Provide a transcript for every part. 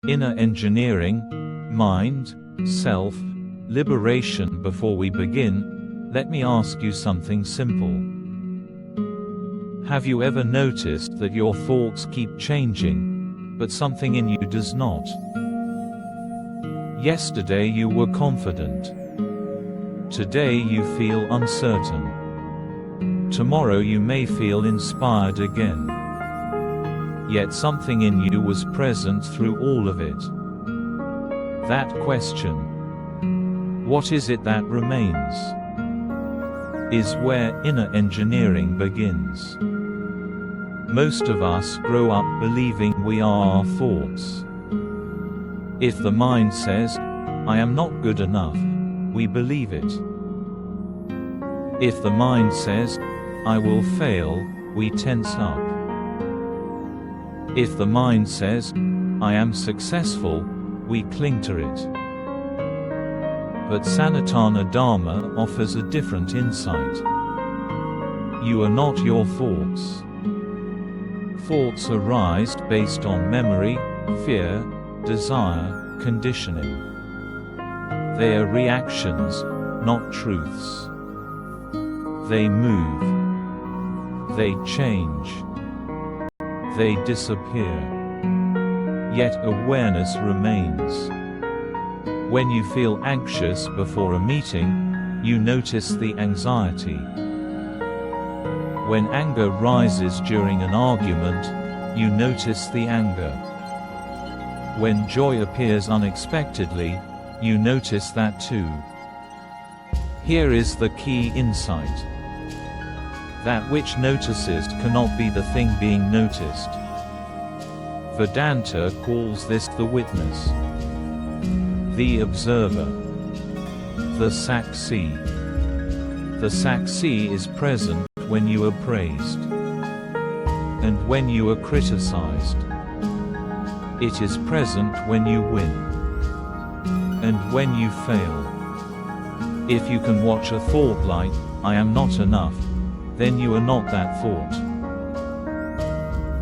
Inner engineering, mind, self, liberation. Before we begin, let me ask you something simple. Have you ever noticed that your thoughts keep changing, but something in you does not? Yesterday you were confident. Today you feel uncertain. Tomorrow you may feel inspired again. Yet something in you was present through all of it. That question, what is it that remains, is where inner engineering begins. Most of us grow up believing we are our thoughts. If the mind says, "I am not good enough," we believe it. If the mind says, "I will fail," we tense up. If the mind says, "I am successful," we cling to it. But Sanatana Dharma offers a different insight. You are not your thoughts. Thoughts arise based on memory, fear, desire, conditioning. They are reactions, not truths. They move. They change. They disappear. Yet awareness remains. When you feel anxious before a meeting, you notice the anxiety. When anger rises during an argument, you notice the anger. When joy appears unexpectedly, you notice that too. Here is the key insight. That which notices cannot be the thing being noticed. Vedanta calls this the witness, the observer, the Sākṣī. The Sākṣī is present when you are praised, and when you are criticized. It is present when you win, and when you fail. If you can watch a thought like, "I am not enough," then you are not that thought.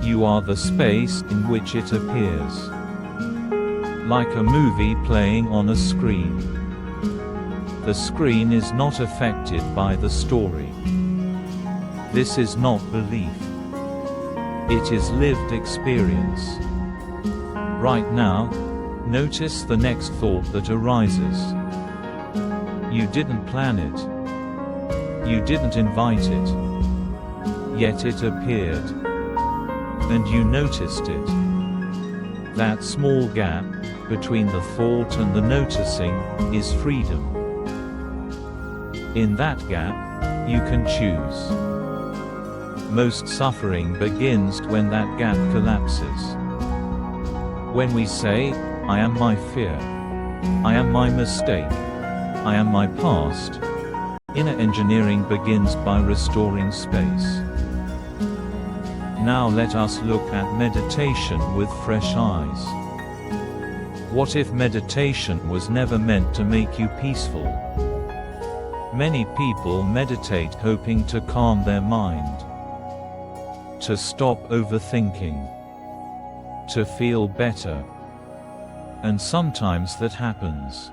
You are the space in which it appears. Like a movie playing on a screen. The screen is not affected by the story. This is not belief. It is lived experience. Right now, notice the next thought that arises. You didn't plan it. You didn't invite it. Yet it appeared. And you noticed it. That small gap between the thought and the noticing is freedom. In that gap, you can choose. Most suffering begins when that gap collapses. When we say, "I am my fear. I am my mistake. I am my past," inner engineering begins by restoring space. Now let us look at meditation with fresh eyes. What if meditation was never meant to make you peaceful? Many people meditate hoping to calm their mind, to stop overthinking, to feel better. And sometimes that happens.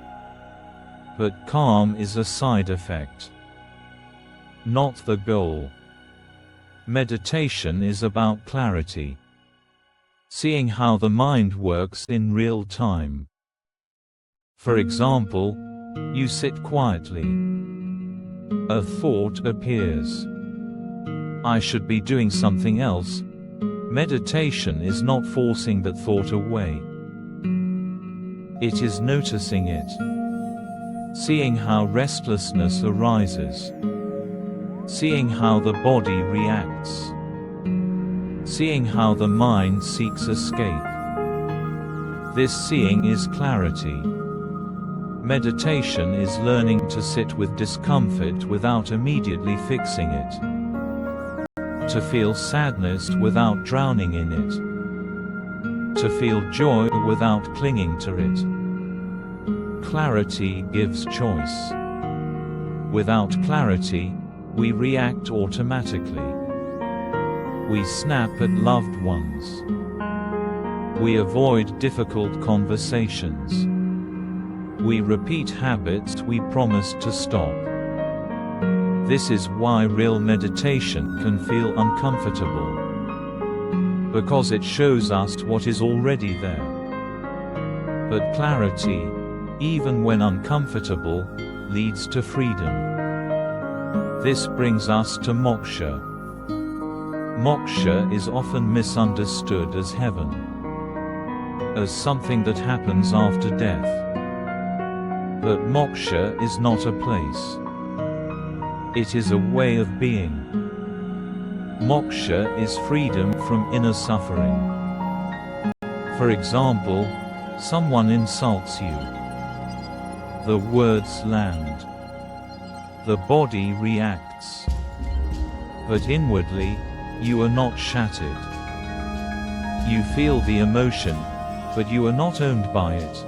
But calm is a side effect, not the goal. Meditation is about clarity. Seeing how the mind works in real time. For example, you sit quietly. A thought appears. I should be doing something else. Meditation is not forcing that thought away. It is noticing it. Seeing how restlessness arises. Seeing how the body reacts. Seeing how the mind seeks escape. This seeing is clarity. Meditation is learning to sit with discomfort without immediately fixing it. To feel sadness without drowning in it. To feel joy without clinging to it. Clarity gives choice. Without clarity, we react automatically. We snap at loved ones. We avoid difficult conversations. We repeat habits we promised to stop. This is why real meditation can feel uncomfortable, because it shows us what is already there. But clarity, even when uncomfortable, leads to freedom. This brings us to moksha. Moksha is often misunderstood as heaven, as something that happens after death. But moksha is not a place. It is a way of being. Moksha is freedom from inner suffering. For example, someone insults you. The words land. The body reacts. But inwardly, you are not shattered. You feel the emotion, but you are not owned by it.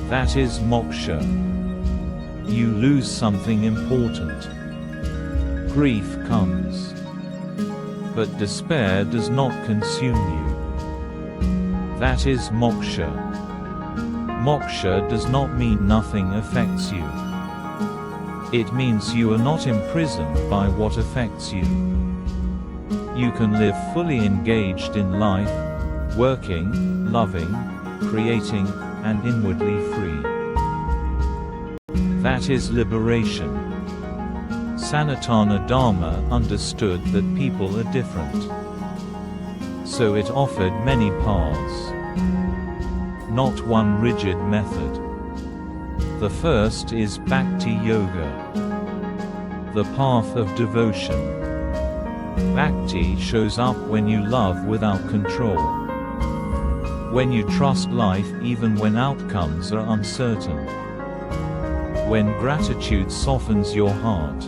That is moksha. You lose something important. Grief comes. But despair does not consume you. That is moksha. Moksha does not mean nothing affects you. It means you are not imprisoned by what affects you. You can live fully engaged in life, working, loving, creating, and inwardly free. That is liberation. Sanatana Dharma understood that people are different. So it offered many paths, not one rigid method. The first is Bhakti Yoga, the path of devotion. Bhakti shows up when you love without control, when you trust life even when outcomes are uncertain, when gratitude softens your heart.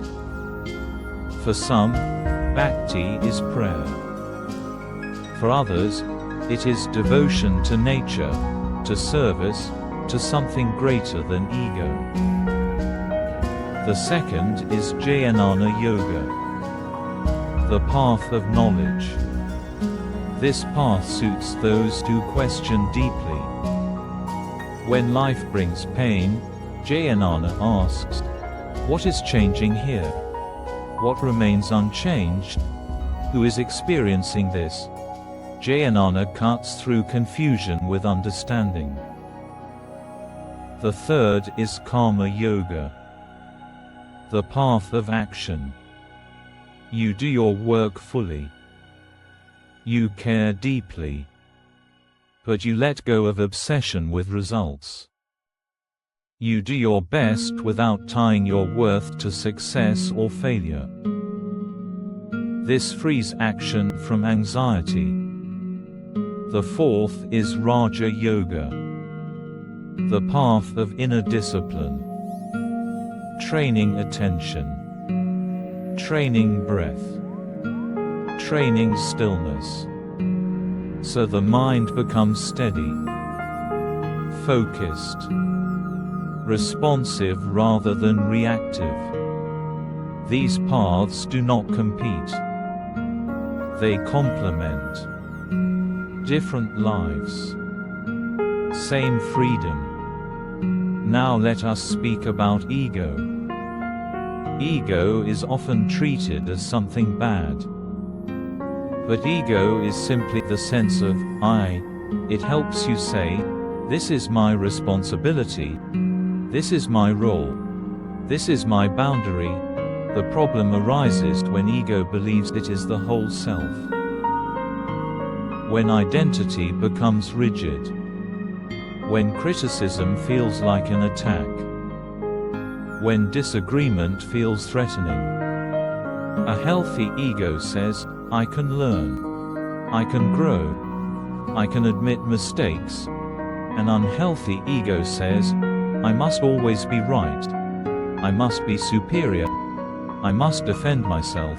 For some, Bhakti is prayer. For others, it is devotion to nature, to service, to something greater than ego. The second is Jnana Yoga, the path of knowledge. This path suits those who question deeply. When life brings pain, Jnana asks, what is changing here? What remains unchanged? Who is experiencing this? Jnana cuts through confusion with understanding. The third is Karma Yoga, the path of action. You do your work fully. You care deeply. But you let go of obsession with results. You do your best without tying your worth to success or failure. This frees action from anxiety. The fourth is Raja Yoga, the path of inner discipline. Training attention, training breath, training stillness, so the mind becomes steady, focused, responsive rather than reactive. These paths do not compete. They complement. Different lives, same freedom. Now let us speak about ego. Ego is often treated as something bad. But ego is simply the sense of I. It helps you say, this is my responsibility, this is my role, this is my boundary. The problem arises when ego believes it is the whole self. When identity becomes rigid. When criticism feels like an attack. When disagreement feels threatening. A healthy ego says, I can learn. I can grow. I can admit mistakes. An unhealthy ego says, I must always be right. I must be superior. I must defend myself.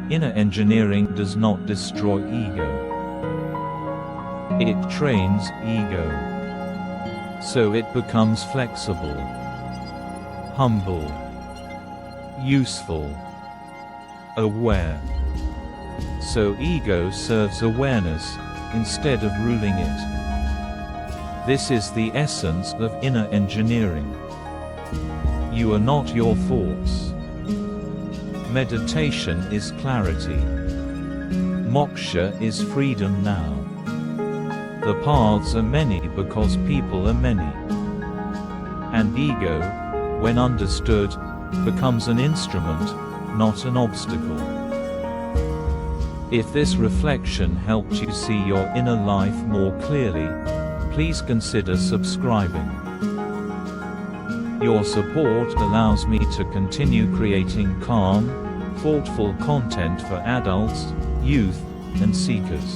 Inner engineering does not destroy ego. It trains ego, so it becomes flexible, humble, useful, aware. So ego serves awareness, instead of ruling it. This is the essence of inner engineering. You are not your thoughts. Meditation is clarity. Moksha is freedom now. The paths are many because people are many. And ego, when understood, becomes an instrument, not an obstacle. If this reflection helped you see your inner life more clearly, please consider subscribing. Your support allows me to continue creating calm, thoughtful content for adults, youth, and seekers.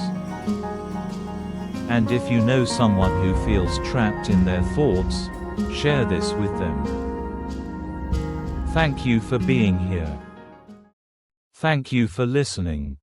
And if you know someone who feels trapped in their thoughts, share this with them. Thank you for being here. Thank you for listening.